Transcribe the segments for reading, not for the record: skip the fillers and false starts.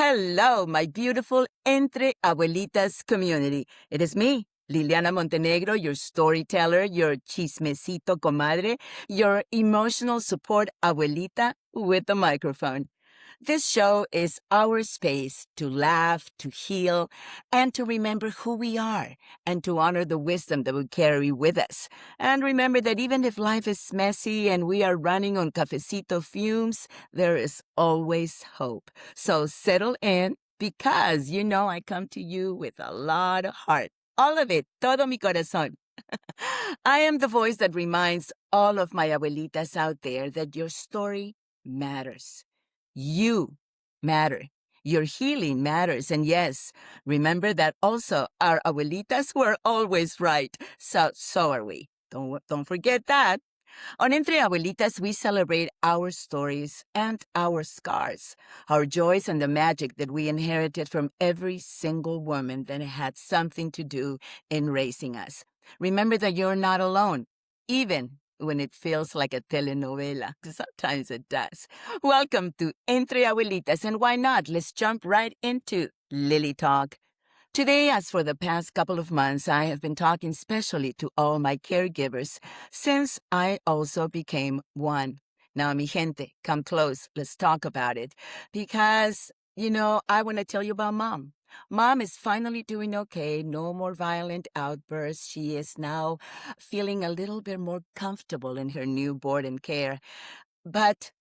Hello, my beautiful Entre Abuelitas community. It is me, Liliana Montenegro, your storyteller, your chismecito comadre, your emotional support abuelita with the microphone. This show is our space to laugh, to heal, and to remember who we are, and to honor the wisdom that we carry with us. And remember that even if life is messy and we are running on cafecito fumes, there is always hope. So settle in because you know I come to you with a lot of heart. All of it, todo mi corazón. I am the voice that reminds all of my abuelitas out there that your story matters. You matter. Your healing matters. And yes, remember that also our abuelitas were always right. So are we. Don't forget that. On Entre Abuelitas, we celebrate our stories and our scars, our joys and the magic that we inherited from every single woman that had something to do in raising us. Remember that you're not alone, even when it feels like a telenovela. Sometimes it does. Welcome to Entre Abuelitas, and why not? Let's jump right into Lily Talk. Today, as for the past couple of months, I have been talking specially to all my caregivers since I also became one. Now, mi gente, come close. Let's talk about it. Because, I want to tell you about Mom. Mom is finally doing okay. No more violent outbursts. She is now feeling a little bit more comfortable in her new board and care. But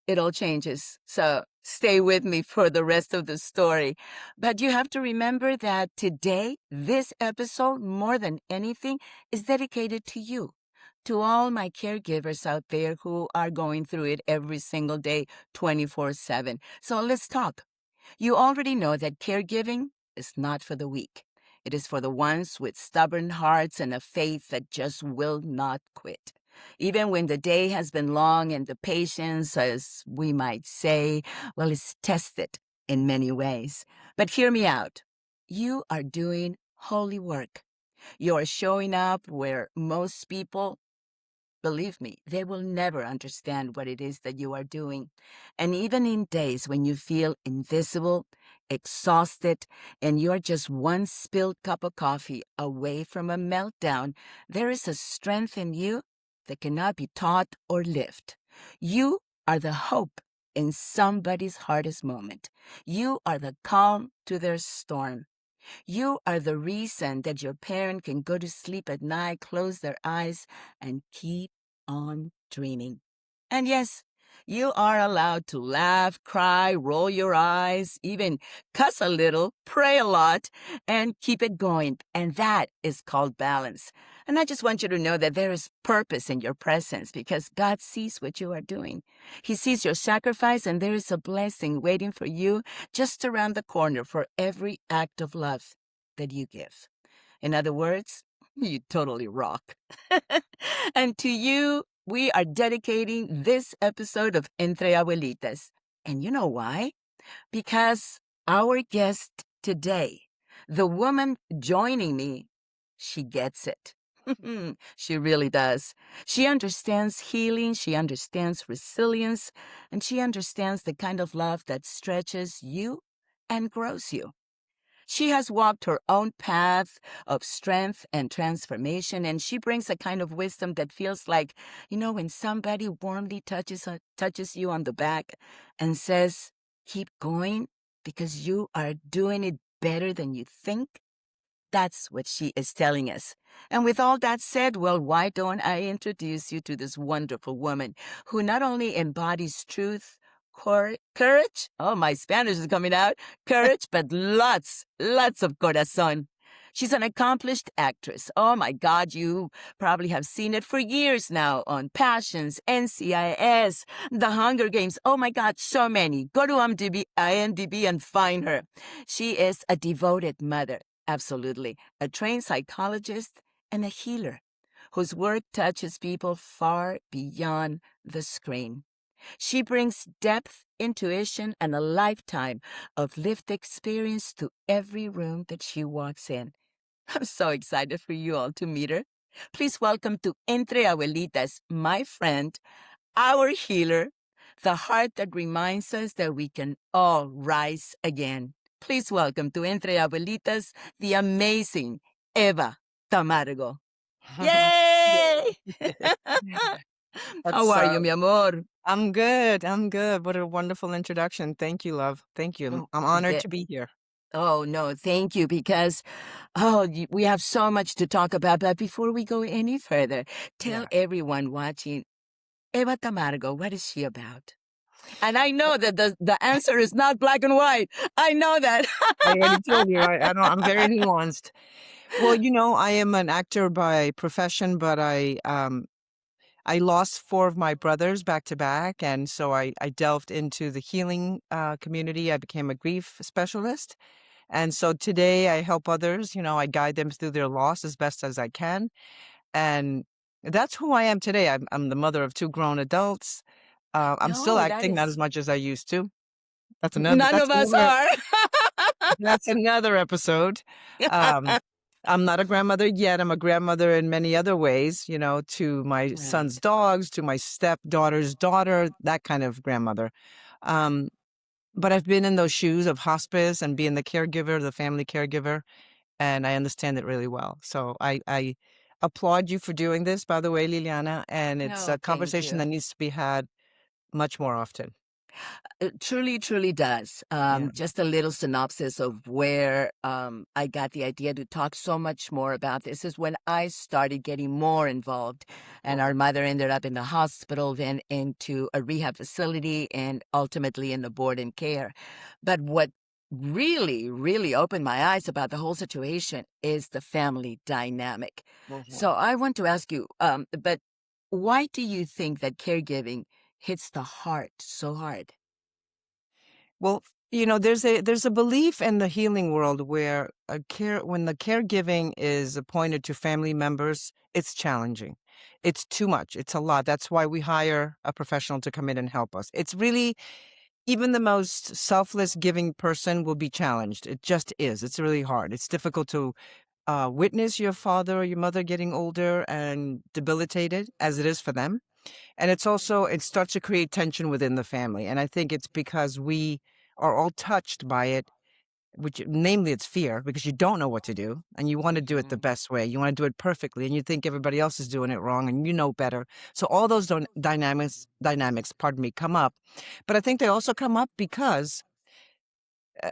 it all changes. So stay with me for the rest of the story. But you have to remember that today, this episode, more than anything, is dedicated to you, to all my caregivers out there who are going through it every single day, 24/7. So let's talk. You already know that caregiving is not for the weak. It is for the ones with stubborn hearts and a faith that just will not quit. Even when the day has been long and the patience, as we might say, well, is tested in many ways. But hear me out. You are doing holy work. You are showing up where most people, believe me, they will never understand what it is that you are doing. And even in days when you feel invisible, exhausted, and you're just one spilled cup of coffee away from a meltdown, there is a strength in you that cannot be taught or lived. You are the hope in somebody's hardest moment. You are the calm to their storm. You are the reason that your parent can go to sleep at night, close their eyes, and keep on dreaming. And yes, you are allowed to laugh, cry, roll your eyes, even cuss a little, pray a lot, and keep it going. And that is called balance. And I just want you to know that there is purpose in your presence because God sees what you are doing. He sees your sacrifice, and there is a blessing waiting for you just around the corner for every act of love that you give. In other words, you totally rock. And to you, we are dedicating this episode of Entre Abuelitas. And you know why? Because our guest today, the woman joining me, she gets it. She really does. She understands healing, she understands resilience, and she understands the kind of love that stretches you and grows you. She has walked her own path of strength and transformation, and she brings a kind of wisdom that feels like, when somebody warmly touches you on the back and says, keep going because you are doing it better than you think. That's what she is telling us. And with all that said, well, why don't I introduce you to this wonderful woman who not only embodies truth, courage, oh, my Spanish is coming out, courage, but lots of corazon. She's an accomplished actress. Oh my God, you probably have seen it for years now on Passions, NCIS, The Hunger Games. Oh my God, so many. Go to IMDb and find her. She is a devoted mother. Absolutely. A trained psychologist and a healer whose work touches people far beyond the screen. She brings depth, intuition, and a lifetime of lived experience to every room that she walks in. I'm so excited for you all to meet her. Please welcome to Entre Abuelitas, my friend, our healer, the heart that reminds us that we can all rise again. Please welcome to Entre Abuelitas the amazing Eva Tamargo. Yay! How That's are you, mi amor? I'm good. I'm good. What a wonderful introduction. Thank you, love. Thank you. Oh, I'm honored ve- to be here. oh, no, thank you, because we have so much to talk about. But before we go any further, tell Yeah. everyone watching, Eva Tamargo, what is she about? And I know that the answer is not black and white. I know that. I already told you. I don't. I'm very nuanced. Well, I am an actor by profession, but I lost four of my brothers back to back, and so I delved into the healing community. I became a grief specialist, and so today I help others. I guide them through their loss as best as I can. And that's who I am today. I'm the mother of two grown adults. I'm still No, that acting, not as is. much as I used to. That's another None that's of us another are. that's another episode. Um, I'm not a grandmother yet. I'm a grandmother in many other ways, to my son's Right. dogs, to my stepdaughter's daughter, that kind of grandmother. Um, but I've been in those shoes of hospice and being the caregiver, the family caregiver, and I understand it really well. So I applaud you for doing this, by the way, Liliana, and it's a No, thank conversation that you. needs to be had much more often. It truly, truly does. Yeah. Just a little synopsis of where I got the idea to talk so much more about this is when I started getting more involved. And our Mhm. mother ended up in the hospital, then into a rehab facility, and ultimately in the board and care. But what really, really opened my eyes about the whole situation is the family dynamic. So Mhm. I want to ask you, but why do you think that caregiving hits the heart so hard? Well, there's a belief in the healing world where when the caregiving is appointed to family members, it's challenging. It's too much. It's a lot. That's why we hire a professional to come in and help us. It's really even the most selfless giving person will be challenged. It just is. It's really hard. It's difficult to witness your father or your mother getting older and debilitated as it is for them. And it starts to create tension within the family. And I think it's because we are all touched by it, which namely it's fear because you don't know what to do and you want to do it the Mhm. best way. You want to do it perfectly and you think everybody else is doing it wrong and you know better. So all those dynamics, pardon me, come up. But I think they also come up because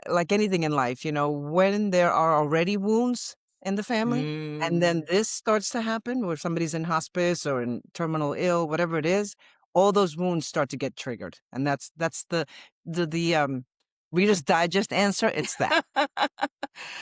like anything in life, when there are already wounds in the family, and Mm. then this starts to happen where somebody's in hospice or in terminal ill, whatever it is, all those wounds start to get triggered. And that's the Reader's Digest answer. It's that.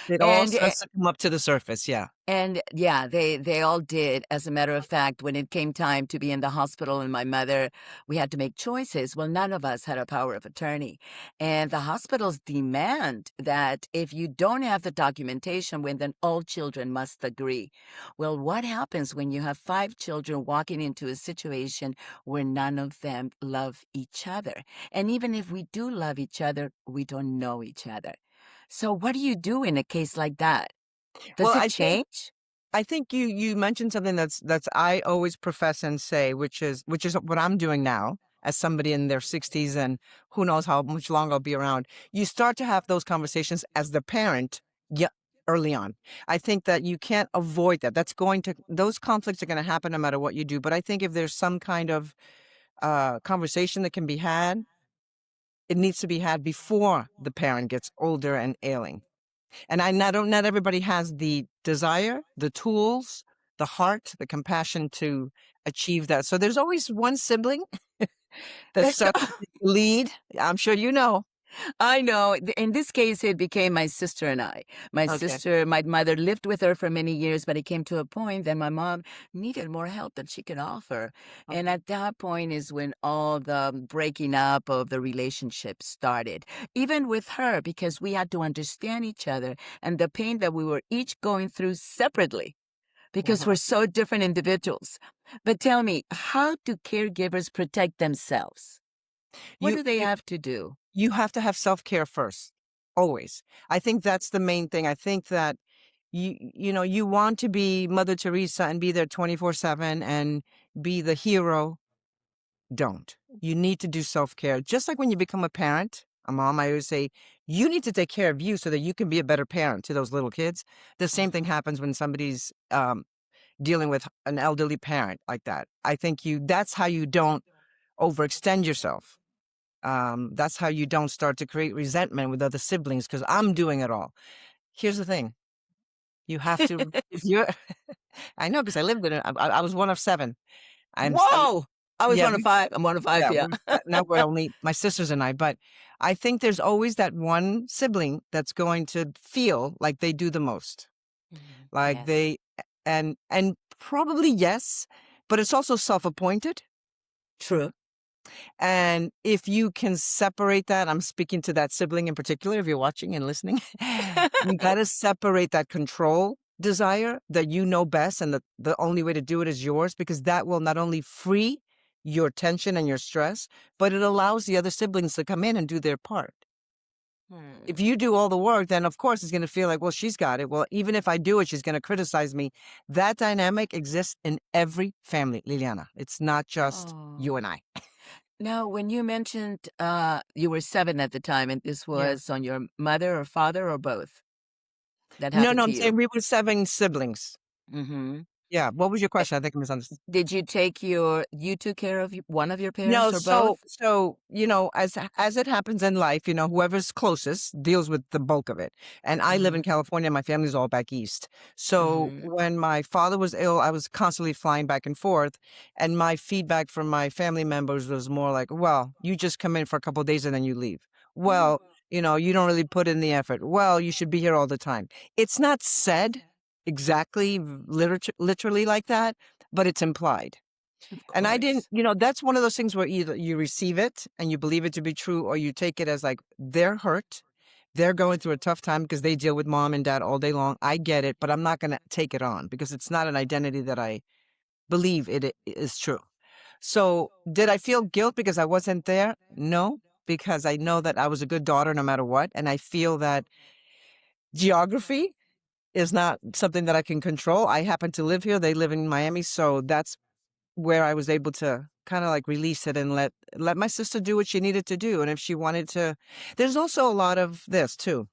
It all And starts to come up to the surface. Yeah. And yeah, they all did. As a matter of fact, when it came time to be in the hospital and my mother, we had to make choices. Well, none of us had a power of attorney. And the hospitals demand that if you don't have the documentation, when then all children must agree. Well, what happens when you have five children walking into a situation where none of them love each other? And even if we do love each other, we don't know each other. So what do you do in a case like that? Well, Does it change? I think you mentioned something that's I always profess and say, which is what I'm doing now as somebody in their 60s and who knows how much longer I'll be around. You start to have those conversations as the parent, yeah, early on. I think that you can't avoid that. Those conflicts are going to happen no matter what you do. But I think if there's some kind of conversation that can be had, it needs to be had before the parent gets older and ailing. And not everybody has the desire, the tools, the heart, the compassion to achieve that. So there's always one sibling that That's starts to take the lead. I'm sure you know. I know. In this case, it became my sister and I. Okay. My mother lived with her for many years, but it came to a point that my mom needed more help than she could offer. And Mhm. at that point is when all the breaking up of the relationship started. Even with her, because we had to understand each other and the pain that we were each going through separately. Because we're Mhm. so different individuals. But tell me, how do caregivers protect themselves? What You, do they you have to do? you have to have self-care first. Always. I think that's the main thing. I think that you want to be Mother Teresa and be there 24/7 and be the hero don't. You need to do self-care. Just like when you become a parent, a mom, I always say, you need to take care of you so that you can be a better parent to those little kids. The same thing happens when somebody's dealing with an elderly parent like that. I think that's how you don't overextend yourself. That's how you don't start to create resentment with other siblings because I'm doing it all. Here's the thing. You have to, if you're, I know because I lived in it. I was one of seven. And Whoa! I was yeah, one of five. I'm one of five, yeah, yeah. now we're only my sisters and I, but I think there's always that one sibling that's going to feel like they do the most. Like Yes. and probably yes, but it's also self-appointed. True. And if you can separate that, I'm speaking to that sibling in particular, if you're watching and listening, you got to separate that control desire that you know best. And the only way to do it is yours, because that will not only free your tension and your stress, but it allows the other siblings to come in and do their part. If Hmm. you do all the work, then of course it's going to feel like, well, she's got it. Well, even if I do it, she's going to criticize me. That dynamic exists in every family, Liliana. It's not just you Oh. and I. Now, when you mentioned you were 7 at the time, and this Yeah. was on your mother or father or both that No, happened no, to I'm saying you? we were 7 siblings. Mhm. Yeah, what was your Eh, question? I think I misunderstood. did you took care of one of your No, parents or so both? so, as it happens in life, whoever's closest deals with the bulk of it. And I live in Mhm. California, my family's all back east. So Mhm. when my father was ill, I was constantly flying back and forth, and my feedback from my family members was more like, "Well, you just come in for a couple of days and then you leave. Well, you don't really put in the effort. Well, you should be here all the time." It's not said exactly literally like that, but it's implied. Of And I didn't, course. that's one of those things where either you receive it and you believe it to be true, or you take it as like they're hurt. They're going through a tough time because they deal with mom and dad all day long. I get it, but I'm not going to take it on because it's not an identity that I believe it is true. So, did I feel guilt because I wasn't there? No, because I know that I was a good daughter no matter what. And I feel that geography is not something that I can control. I happen to live here. They live in Miami. So that's where I was able to kind of like release it and let my sister do what she needed to do. And if she wanted to, there's also a lot of this too.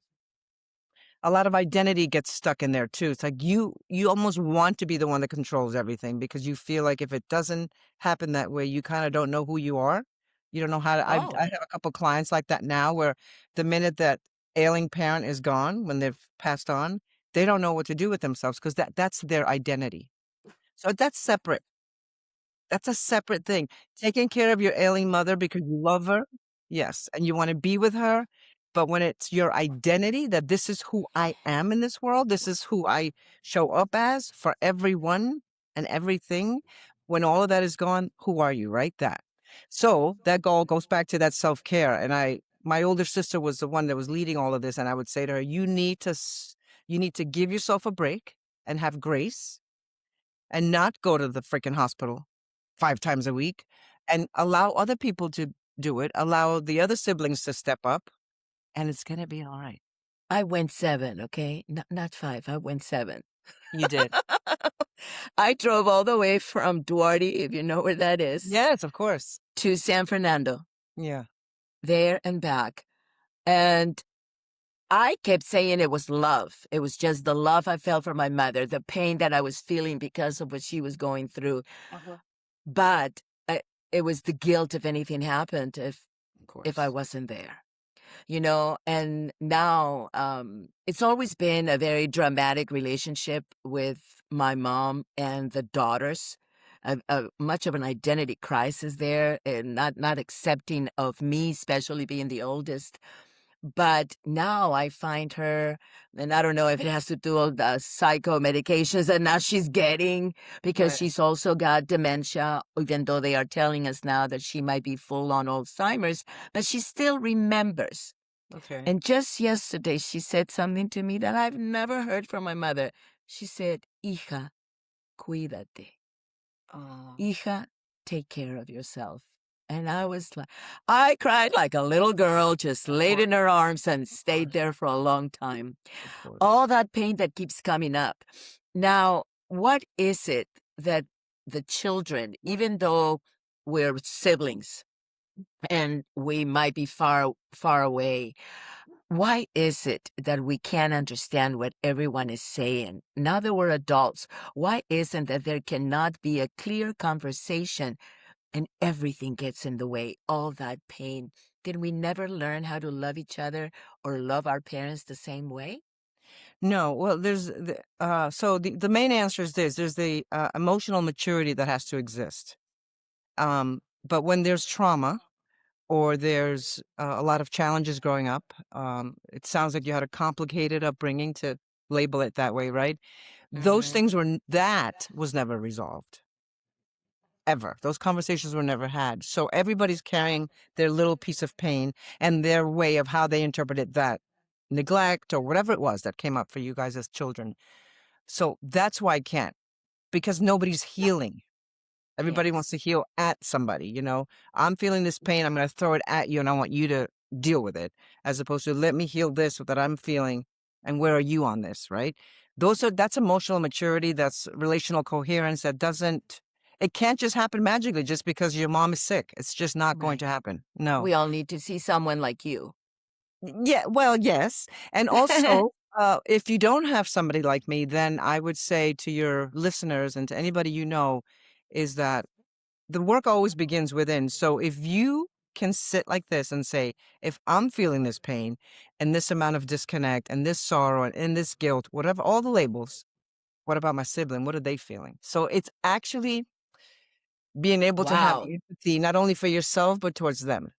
A lot of identity gets stuck in there too. It's like you almost want to be the one that controls everything because you feel like if it doesn't happen that way, you kind of don't know who you are. You don't know how to. I Oh. have a couple clients like that now, where the minute that ailing parent is gone, when they've passed on, they don't know what to do with themselves because that's their identity. So that's separate. That's a separate thing. Taking care of your ailing mother because you love her, yes, and you wanna be with her, but when it's your identity that this is who I am in this world, this is who I show up as for everyone and everything, when all of that is gone, who are you, right? That. So, that goal goes back to that self-care, and my older sister was the one that was leading all of this, and I would say to her, you need to give yourself a break and have grace and not go to the freaking hospital 5 times a week and allow other people to do it, allow the other siblings to step up, and it's gonna be alright. I went 7, okay? Not 5, I went 7. You did. I drove all the way from Duarte, if you know where that is, Yes, of course. to San Fernando, Yeah. there and back. And I kept saying it was love. It was just the love I felt for my mother, the pain that I was feeling because of what she was going through. Uh-huh. But it was the guilt if anything happened, Of if I course. wasn't there. And now it's always been a very dramatic relationship with my mom and the daughters. Much of an identity crisis there, and not accepting of me, especially being the oldest. But now I find her, and I don't know if it has to do with the psycho medications that now she's getting, because Right. she's also got dementia, even though they are telling us now that she might be full on Alzheimer's, but she still remembers. Okay. And just yesterday, she said something to me that I've never heard from my mother. She said, Hija, cuídate. Oh, Hija, take care of yourself. And I cried like a little girl, just of laid course, in her arms and of stayed course, there for a long time. of course. All that pain that keeps coming up. Now, what is it that the children, even though we're siblings and we might be far, far away. Why is it that we can't understand what everyone is saying? Now that we're adults, why isn't that there cannot be a clear conversation and everything gets in the way? All that pain. Did we never learn how to love each other or love our parents the same way? No, well, so the main answer is this: there's the emotional maturity that has to exist. But when there's trauma or there's a lot of challenges growing up, it sounds like you had a complicated upbringing, to label it that way, right? Those Hmm. things that was never resolved. Ever. Those conversations were never had. So everybody's carrying their little piece of pain and their way of how they interpreted that neglect or whatever it was that came up for you guys as children. So that's why I can't, because nobody's healing. Everybody wants to Yes. heal at somebody, you know? I'm feeling this pain, I'm gonna throw it at you and I want you to deal with it, as opposed to let me heal this that I'm feeling, and where are you on this, right? That's emotional maturity, that's relational coherence, it can't just happen magically just because your mom is sick. It's just not going Right. to happen. No. We all need to see someone like you. Yeah, well, yes. And also, if you don't have somebody like me, then I would say to your listeners and to anybody you know, is that the work always begins within. So if you can sit like this and say, if I'm feeling this pain and this amount of disconnect and this sorrow and this guilt, whatever, all the labels, what about my sibling? What are they feeling? So it's actually being able to have Wow. empathy, not only for yourself, but towards them.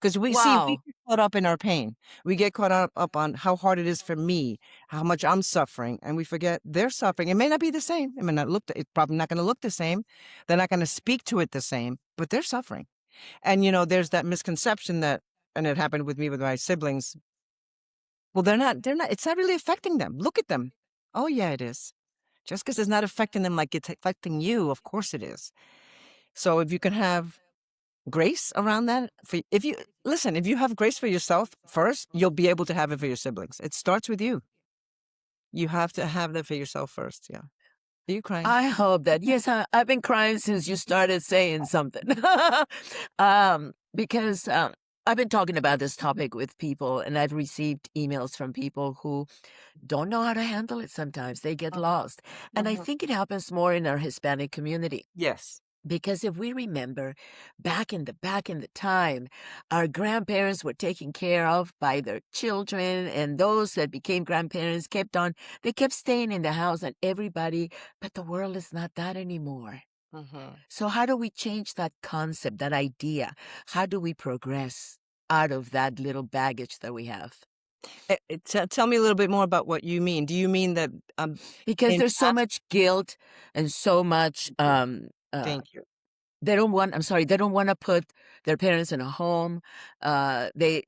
Because we Wow. get caught up in our pain. We get caught up on how hard it is for me, how much I'm suffering, and we forget they're suffering. It may not be the same. It may not it's probably not going to look the same. They're not going to speak to it the same, but they're suffering. And, there's that misconception and it happened with me with my siblings. Well, it's not really affecting them. Look at them. Oh, yeah, it is. Just because it's not affecting them like it's affecting you, of course it is. So if you can have grace around that, if you have grace for yourself first, you'll be able to have it for your siblings. It starts with you. You have to have that for yourself first. Yeah. Are you crying? I hope that. Yes, I've been crying since you started saying something. Because I've been talking about this topic with people, and I've received emails from people who don't know how to handle it sometimes. They get Mhm, lost. And I mhm. think it happens more in our Hispanic community. Yes. Because if we remember back in the time, our grandparents were taken care of by their children, and those that became grandparents they kept staying in the house and everybody, but the world is not that anymore. Mhm. So how do we change that concept, that idea? How do we progress out of that little baggage that we have? Tell me a little bit more about what you mean. Do you mean that Because in there's so past? much guilt and so much Thank you. they don't wanna put their parents in a home. They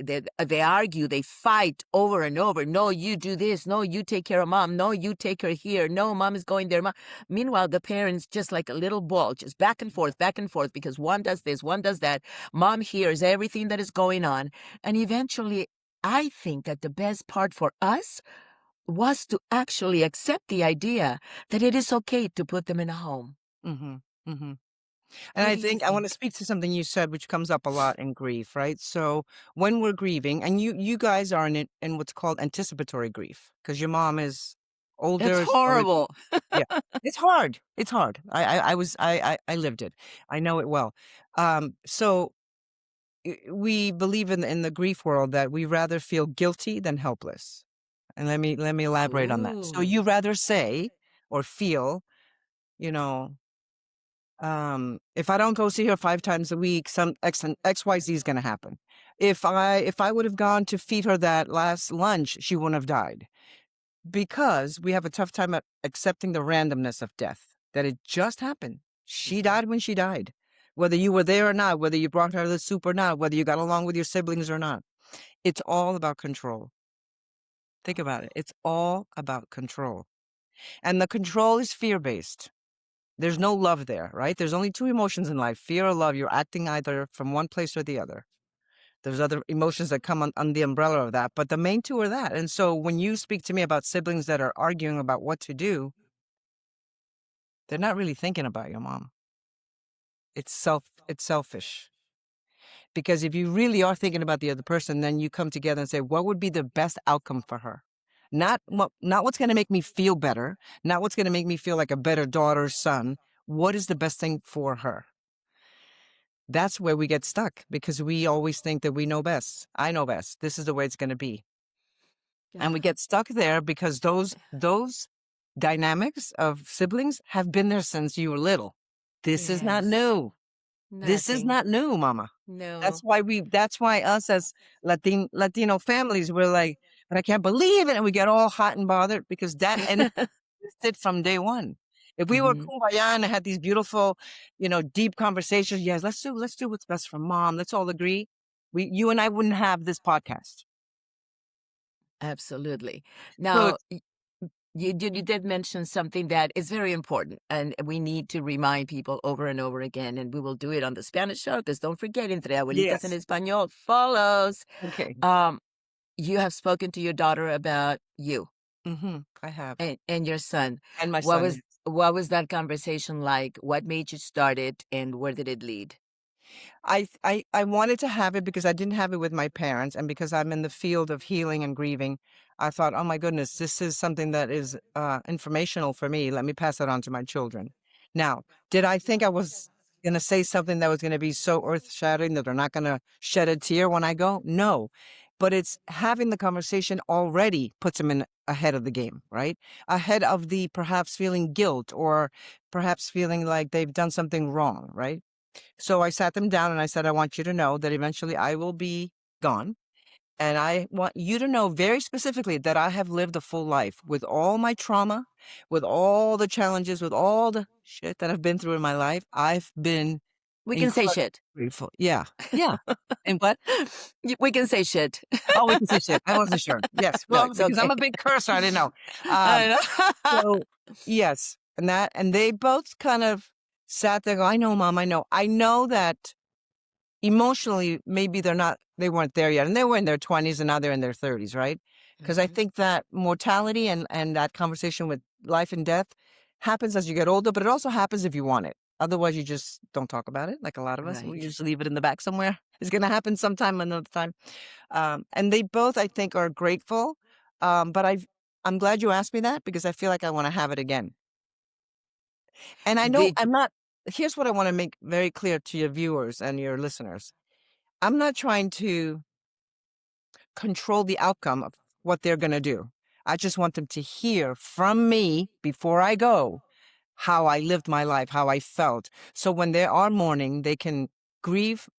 argue, they fight over and over. "No, you do this. No, you take care of mom. No, you take her here. No, mom is going there, mom." Meanwhile, the parents just like a little ball, just back and forth, because one does this, one does that. Mom hears everything that is going on, and eventually, I think that the best part for us was to actually accept the idea that it is okay to put them in a home. Mhm. Mhm. And What I do you think I want to think? speak to something you said, which comes up a lot in grief, right? So when we're grieving, and you guys are in what's called anticipatory grief, because your mom is That's older, she's already, horrible. yeah. It's hard. It's hard. I lived it. I know it well. So we believe in the grief world that we rather feel guilty than helpless. And let me elaborate on that. So Ooh. you rather say or feel, you know, if I don't go see her 5 times a week, some XYZ is gonna happen. If I would have gone to feed her that last lunch, she wouldn't have died. Because we have a tough time at accepting the randomness of death, that it just happened. She Mhm. died when she died. Whether you were there or not, whether you brought her the soup or not, whether you got along with your siblings or not. It's all about control. Think about it. It's all about control. And the control is fear-based. There's no love there, right? There's only 2 emotions in life, fear or love. You're acting either from one place or the other. There's other emotions that come on the umbrella of that, but the main 2 are that. And so when you speak to me about siblings that are arguing about what to do, they're not really thinking about your mom. it's selfish. Because if you really are thinking about the other person, then you come together and say, what would be the best outcome for her? Not what's going to make me feel better, not what's going to make me feel like a better daughter, son. What is the best thing for her? That's where we get stuck because we always think that we know best. I know best. This is the way it's going to be. And we Yeah. get stuck there because those dynamics of siblings have been there since you were little. This is not Yes. new. This is Nothing. not new, mama. No. That's why us as Latino families, we're like, but I can't believe it. And we get all hot and bothered because that energy existed from day one. If we were Mhm. kumbaya and had these beautiful, deep conversations, yes, let's do what's best for mom. Let's all agree. You and I wouldn't have this podcast. Absolutely. So Now, you did mention something that is very important, and we need to remind people over and over again, and we will do it on the Spanish show, because don't forget, Entre Abuelitas en yes. Español follows. Okay. Um, you have spoken to your daughter about you I have. and your son. And my What son. was Yes. what was that conversation like? What made you start it, and where did it lead? I wanted to have it because I didn't have it with my parents, and because I'm in the field of healing and grieving, I thought, oh my goodness, this is something that is informational for me. Let me pass it on to my children. Now, did I think I was going to say something that was going to be so earth shattering that they're not going to shed a tear when I go? No, but it's having the conversation already puts them in ahead of the game, right? Ahead of the perhaps feeling guilt or perhaps feeling like they've done something wrong, right? So I sat them down and I said, I want you to know that eventually I will be gone. And I want you to know very specifically that I have lived a full life with all my trauma, with all the challenges, with all the shit that I've been through in my life. I've been We can say incredibly shit. grateful. Yeah. Yeah. And what? We can say shit. Oh, we can say shit. I wasn't sure. Yes. No, Well, it's because I'm okay. a big cursor. I didn't know. Um, I know. so yes. And they both kind of sat there, go, I know, mom, I know. I know that emotionally, maybe they weren't there yet. And they were in their 20s and now they're in their 30s, right? Because I Mhm. think that mortality and that conversation with life and death happens as you get older, but it also happens if you want it. Otherwise, you just don't talk about it. Like a lot of us, we Right. just leave it in the back somewhere. It's going to happen sometime, another time. And they both, I think, are grateful. But I'm glad you asked me that because I feel like I want to have it again. And I know Did I'm not. Here's what I want to make very clear to your viewers and your listeners. I'm not trying to control the outcome of what they're going to do. I just want them to hear from me before I go how I lived my life, how I felt. So when they are mourning, they can grieve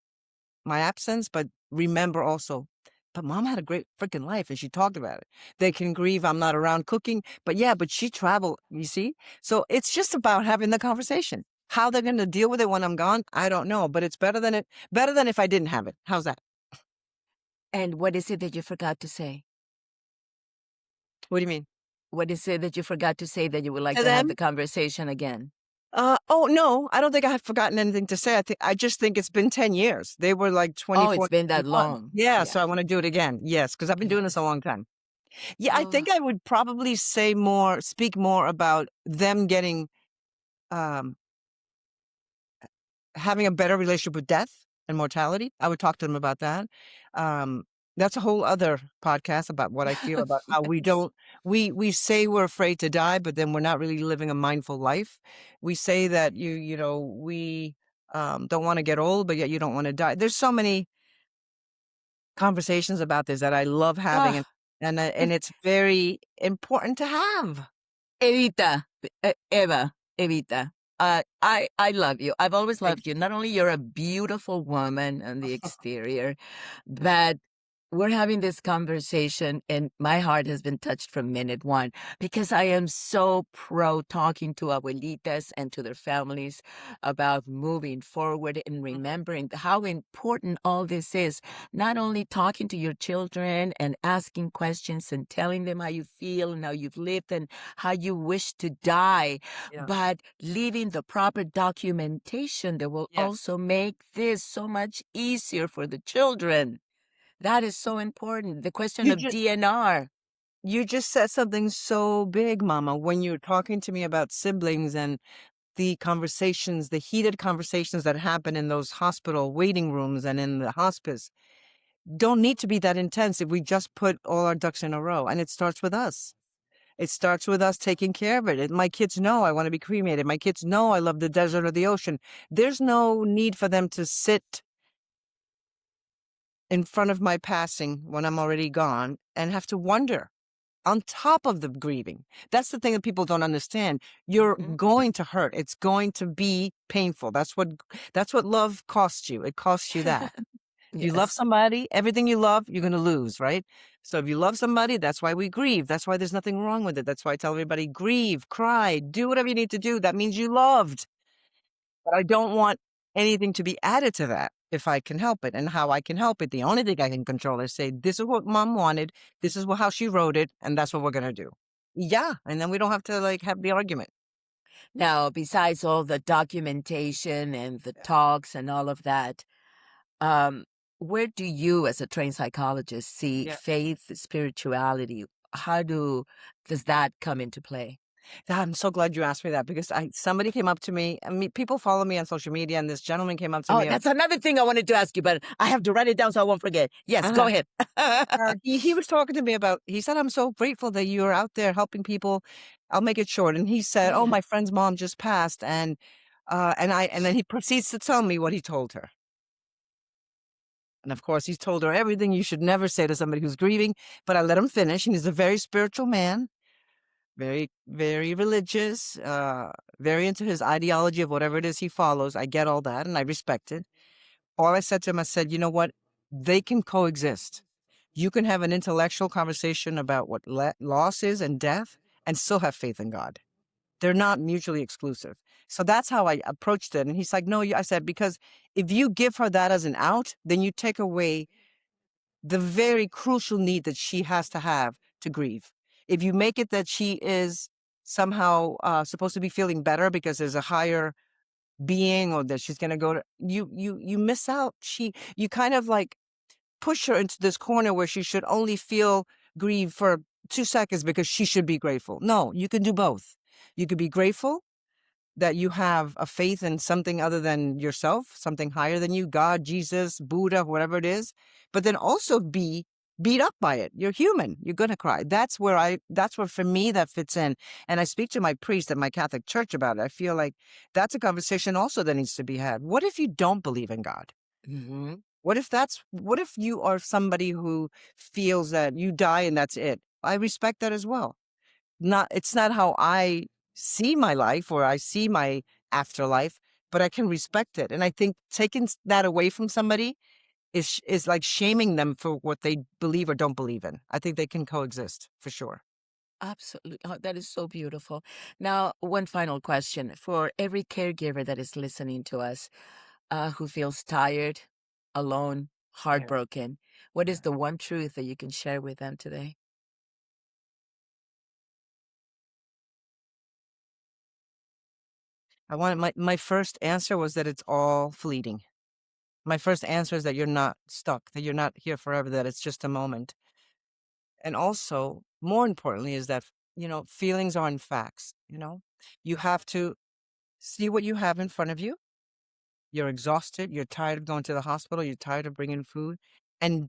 my absence, but remember also, but mom had a great freaking life and she talked about it. They can grieve I'm not around cooking, but yeah, but she traveled, you see? So it's just about having the conversation. How they're going to deal with it when I'm gone, I don't know, but it's better than if I didn't have it. How's that? and what is it that you forgot to say? What do you mean? What is it that you forgot to say that you would like To to have the them? conversation again? Oh no, I don't think I have forgotten anything to say. I just think it's been 10 years. They were like Oh, 24, it's been that 21. long. Yeah, Yeah. so I want to do it again. Yes, because I've been doing this a Yes. long time. Yeah, I Oh, think I would probably speak more about them getting um having a better relationship with death and mortality. I would talk to them about that. Um, that's a whole other podcast about what I feel about how we yes. don't we say we're afraid to die, but then we're not really living a mindful life. We say that we don't want to get old, but yet you don't want to die. There's so many conversations about this that I love having, Oh, and it's very important to have. Evita, Eva, Evita. I love you. I've always Thank loved you. Not only you're a beautiful woman on the exterior, but we're having this conversation, and my heart has been touched from minute one because I am so pro talking to abuelitas and to their families about moving forward and you. remembering how important all this is. Not only talking to your children and asking questions and telling them how you feel and how you've lived and how you wish to die, Yeah. but leaving the proper documentation that will Yes. also make this so much easier for the children. That is so important. The question You of just DNR. you just said something so big, Mama, when you're talking to me about siblings and the conversations, the heated conversations that happen in those hospital waiting rooms and in the hospice don't need to be that intense if we just put all our ducks in a row. And it starts with us. It starts with us taking care of it. My kids know I want to be cremated. My kids know I love the desert or the ocean. There's no need for them to sit in front of my passing when I'm already gone and have to wonder on top of the grieving. That's the thing that people don't understand. You're going to hurt. It's going to be painful. That's what love costs you. It costs you that. If you love Yes. somebody, everything you love, you're going to lose, right? So if you love somebody, that's why we grieve. That's why there's nothing wrong with it. That's why I tell everybody, grieve, cry, do whatever you need to do. That means you loved. But I don't want anything to be added to that if I can help it. And how I can help it, the only thing I can control is say, this is what mom wanted. This is how she wrote it. And that's what we're going to do. Yeah. And then we don't have to like have the argument. Now, besides all the documentation and the talks and all of that, um, where do you, as a trained psychologist, see Yeah. faith, spirituality? How does that come into play? I'm so glad you asked me that because somebody came up to me. I mean, people follow me on social media, and this gentleman came up to Oh, me. that's another thing I wanted to ask you, but I have to write it down so I won't forget. Yes, go ahead. He was talking to me about, he said, I'm so grateful that you're out there helping people. I'll make it short. And he said, oh, Yeah. my friend's mom just passed. And then he proceeds to tell me what he told her. And of course, he's told her everything you should never say to somebody who's grieving, but I let him finish. And he's a very spiritual man, very, very religious, very into his ideology of whatever it is he follows. I get all that and I respect it. All I said to him, I said, you know what? They can coexist. You can have an intellectual conversation about what loss is and death and still have faith in God. They're not mutually exclusive. So that's how I approached it. And he's like, no, I said, because if you give her that as an out, then you take away the very crucial need that she has to have to grieve. If you make it that she is somehow supposed to be feeling better because there's a higher being or that she's going to go to, you miss out. You kind of like push her into this corner where she should only feel grief for 2 seconds because she should be grateful. No, you can do both. You could be grateful that you have a faith in something other than yourself, something higher than you, God, Jesus, Buddha, whatever it is, but then also be beat up by it. You're human. You're going to cry. That's where for me that fits in. And I speak to my priest at my Catholic church about it. I feel like that's a conversation also that needs to be had. What if you don't believe in God? Mm-hmm. What if you are somebody who feels that you die and that's it? I respect that as well. It's not how I see my life or I see my afterlife, but I can respect it. And I think taking that away from somebody is like shaming them for what they believe or don't believe in. I think they can coexist for sure. Absolutely. Oh, that is so beautiful. Now, one final question for every caregiver that is listening to us, who feels tired, alone, Yeah. heartbroken. What is Yeah. the one truth that you can share with them today? My first answer was that it's all fleeting. My first answer is that you're not stuck, that you're not here forever, that it's just a moment. And also, more importantly, is that, feelings aren't facts, You have to see what you have in front of you. You're exhausted, you're tired of going to the hospital, you're tired of bringing food, and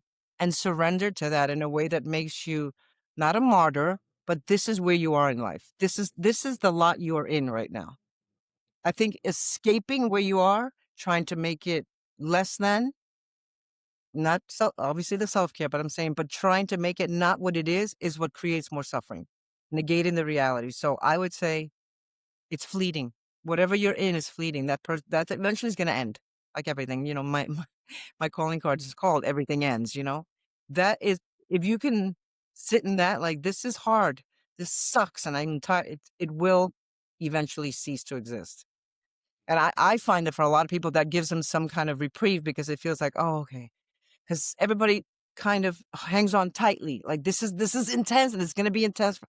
surrender to that in a way that makes you not a martyr, but this is where you are in life. This is the lot you are in right now. I think escaping where you are, trying to make it less than, not obviously the self-care, but I'm saying, but trying to make it not what it is what creates more suffering, negating the reality. So I would say it's fleeting. Whatever you're in is fleeting. That eventually is going to end, like everything. My calling card is called "Everything Ends." That is, if you can sit in that, like, this is hard, this sucks, and I'm tired. It will eventually cease to exist. And I find that for a lot of people, that gives them some kind of reprieve because it feels like, oh, okay, because everybody kind of hangs on tightly. Like, this is intense and it's going to be intense.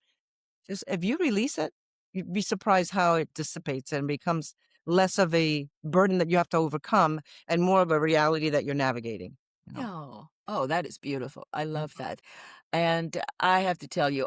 Just if you release it, you'd be surprised how it dissipates and becomes less of a burden that you have to overcome and more of a reality that you're navigating. you know? Oh, oh, that is beautiful. I love Mhm. that. And I have to tell you,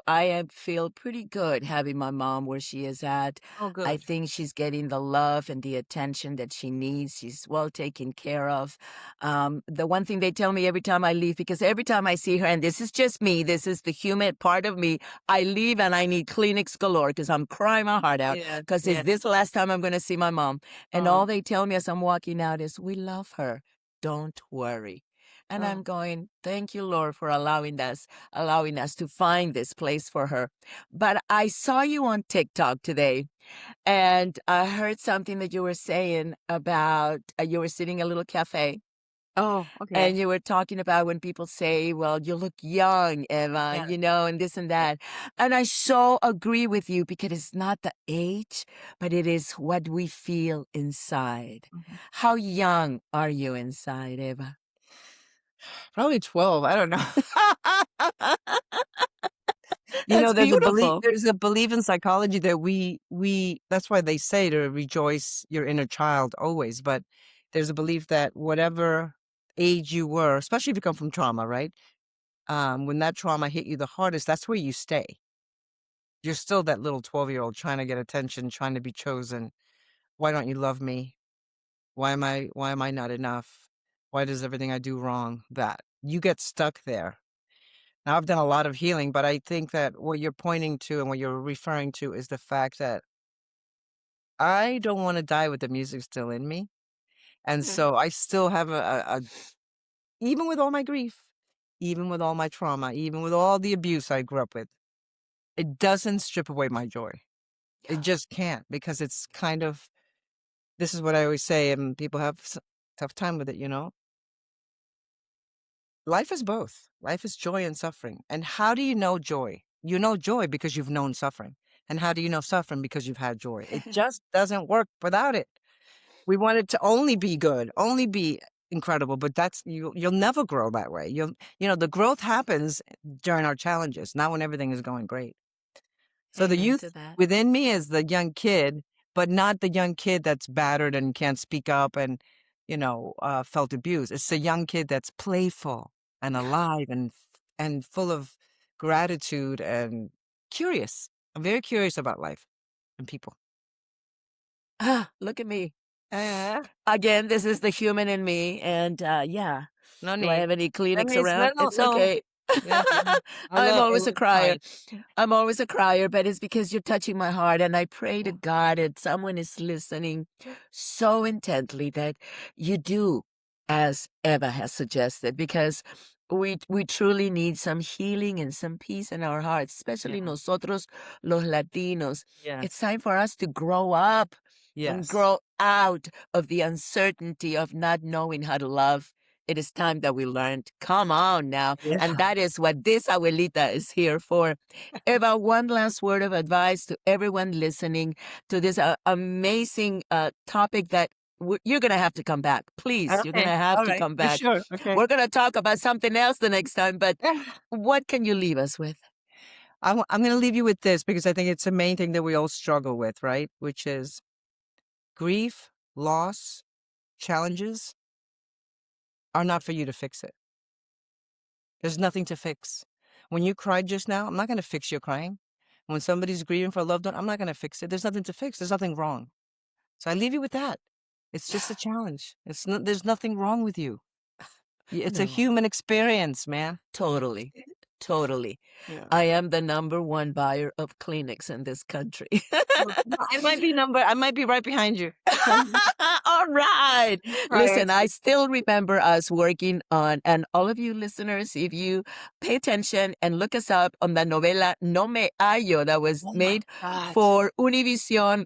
feel pretty good having my mom where she is at. Oh, I good. think she's getting the love and the attention that she needs. She's well taken care of. The one thing they tell me every time I leave, because every time I see her, and this is just me, this is the human part of me, I leave and I need Kleenex galore because I'm crying my heart out Yeah, because yeah. is this the last time I'm going to see my mom? And Oh, all they tell me as I'm walking out is, we love her. Don't worry. And oh, I'm going, thank you, Lord, for allowing us to find this place for her. But I saw you on TikTok today, and I heard something that you were saying about you were sitting in a little cafe, oh, okay. and you were talking about when people say, well, you look young, Eva, Yeah, and this and yeah. that. And I so agree with you because it's not the age, but it is what we feel inside. Mhm. How young are you inside, Eva? Probably 12, I don't know. You know, That's beautiful. there's a belief in psychology that we that's why they say to rejoice your inner child always, but there's a belief that whatever age you were, especially if you come from trauma, right? When that trauma hit you the hardest, that's where you stay. You're still that little 12-year-old trying to get attention, trying to be chosen. Why don't you love me? Why am I not enough? Why does everything I do wrong? That. You get stuck there. Now, I've done a lot of healing, but I think that what you're pointing to and what you're referring to is the fact that I don't want to die with the music still in me. And Mhm. so I still have even with all my grief, even with all my trauma, even with all the abuse I grew up with, it doesn't strip away my joy. It just can't because it's kind of, this is what I always say, and people have tough time with it, you know? Life is both. Life is joy and suffering. And how do you know joy? You know joy because you've known suffering. And how do you know suffering? Because you've had joy. It just doesn't work without it. We want it to only be good, only be incredible, but you'll never grow that way. The growth happens during our challenges, not when everything is going great. So the Amen youth to that. within me is the young kid, but not the young kid that's battered and can't speak up and, felt abused. It's the young kid that's playful and alive and full of gratitude and curious. I'm very curious about life and people. Ah, look at me. Uh, Again, this is the human in me. And yeah, no do I need. have any That Kleenex means no, around? no, It's no. okay. Yeah, yeah. I I'm always a love crier. crying. I'm always a crier, but it's because you're touching my heart. And I pray to Yeah, God that someone is listening so intently that you do as Eva has suggested, because we truly need some healing and some peace in our hearts, especially yeah, nosotros, los Latinos. It's yes, time for us to grow up and yes, grow out of the uncertainty of not knowing how to love. It is time that we learned. Come on now. And yeah. that is what this abuelita is here for. Eva, one last word of advice to everyone listening to this amazing topic that you're going to have to come back. Please, you're going to Okay, have all to right, come for back. sure. Okay. We're going to talk about something else the next time, but what can you leave us with? I'm going to leave you with this because I think it's the main thing that we all struggle with, right? Which is grief, loss, challenges are not for you to fix it. There's nothing to fix. When you cried just now, I'm not going to fix your crying. When somebody's grieving for a loved one, I'm not going to fix it. There's nothing to fix. There's nothing wrong. So I leave you with that. It's just a challenge. There's nothing wrong with you. It's a No, human experience, man. totally. Totally. Yeah. I am the number one buyer of Kleenex in this country. Well, I might be right behind you. All right. Right. Listen, I still remember us working on, and all of you listeners, if you pay attention and look us up on the novela No Me Hallo that was Oh my made God. for Univision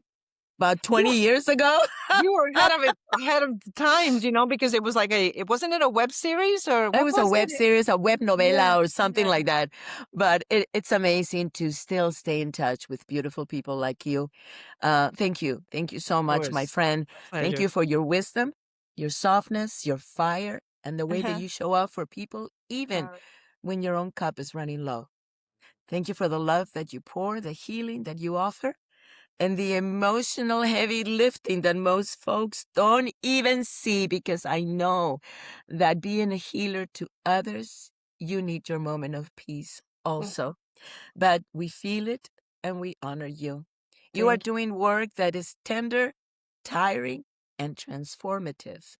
about You 20 years ago. You were ahead of the times, because it was like it wasn't it a web series or It what was a was web it? series, a web Yeah, novela, or something yeah. like that. But it's amazing to still stay in touch with beautiful people like you. Thank you. Thank you so Of much, my course. friend. My Thank pleasure. you for your wisdom, your softness, your fire, and the way that Uh-huh. you show up for people, even when your own cup is running low. Thank you for the love that you pour, the healing that you offer. and the emotional heavy lifting that most folks don't even see, because I know that being a healer to others, you need your moment of peace also. But we feel it and we honor you. You are Thank you. doing work that is tender, tiring, and transformative.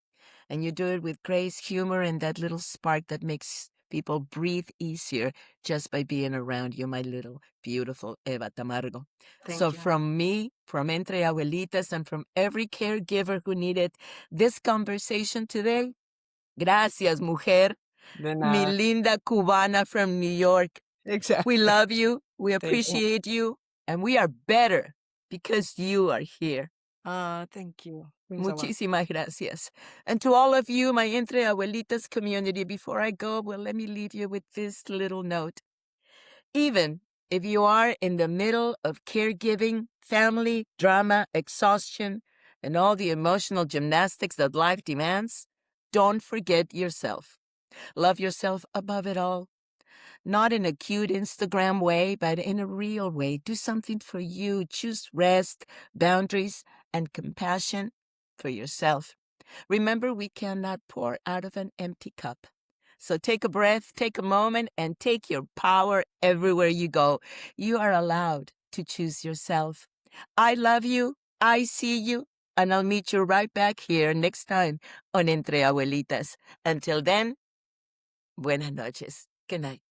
And you do it with grace, humor, and that little spark that makes people breathe easier just by being around you, my little beautiful Eva Tamargo. So Thank you. from me, from Entre Abuelitas, and from every caregiver who needed this conversation today, gracias, mujer, De mi nada. linda cubana from New York. We Exactly. love you, we Thank you. appreciate you, and we are better because you are here. Thank you. Means a lot. Muchísimas gracias. And to all of you, my Entre Abuelitas community, before I go, well, let me leave you with this little note. Even if you are in the middle of caregiving, family, drama, exhaustion, and all the emotional gymnastics that life demands, don't forget yourself. Love yourself above it all. Not in a cute Instagram way, but in a real way. Do something for you. Choose rest, boundaries, and compassion for yourself. Remember, we cannot pour out of an empty cup. So take a breath, take a moment, and take your power everywhere you go. You are allowed to choose yourself. I love you. I see you. And I'll meet you right back here next time on Entre Abuelitas. Until then, buenas noches. Good night.